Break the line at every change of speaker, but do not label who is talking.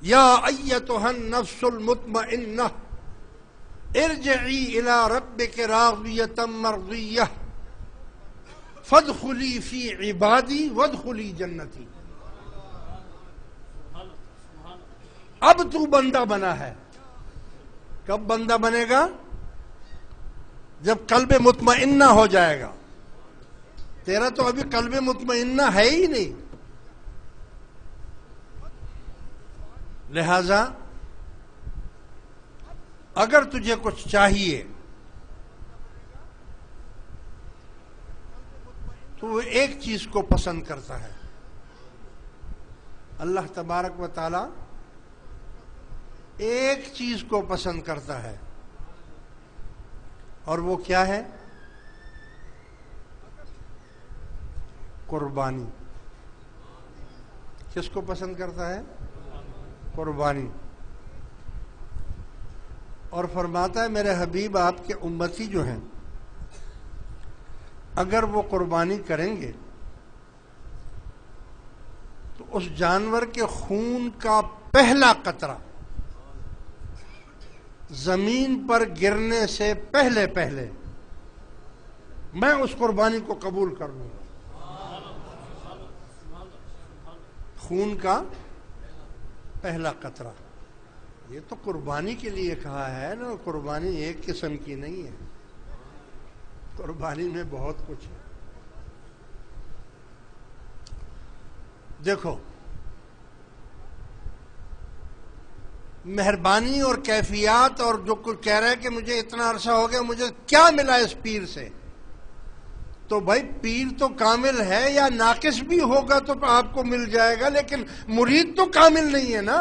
یا ایتھا النفس المطمئنہ ارجعی الی ربک راضیۃ مرضیہ فادخلی فی عبادی وادخلی جنتی. اب تو بندہ بنا ہے. کب بندہ بنے گا؟ جب قلب مطمئنہ ہو جائے گا. تیرا تو ابھی قلب مطمئنہ ہے ہی نہیں. لہذا اگر تجھے کچھ چاہیے تو وہ ایک چیز کو پسند کرتا ہے. اللہ تبارک و تعالی ایک چیز کو پسند کرتا ہے، اور وہ کیا ہے؟ قربانی. کس کو پسند کرتا ہے؟ قربانی. اور فرماتا ہے میرے حبیب آپ کے امتی جو ہیں اگر وہ قربانی کریں گے تو اس جانور کے خون کا پہلا قطرہ زمین پر گرنے سے پہلے میں اس قربانی کو قبول کر لوں گا. خون کا پہلا قطرہ. یہ تو قربانی کے لیے کہا ہے نا. قربانی ایک قسم کی نہیں ہے، قربانی میں بہت کچھ ہے. دیکھو مہربانی اور کیفیات، اور جو کوئی کہہ رہا ہے کہ مجھے اتنا عرصہ ہو گیا مجھے کیا ملا اس پیر سے، تو بھائی پیر تو کامل ہے، یا ناقص بھی ہوگا تو آپ کو مل جائے گا، لیکن مرید تو کامل نہیں ہے نا.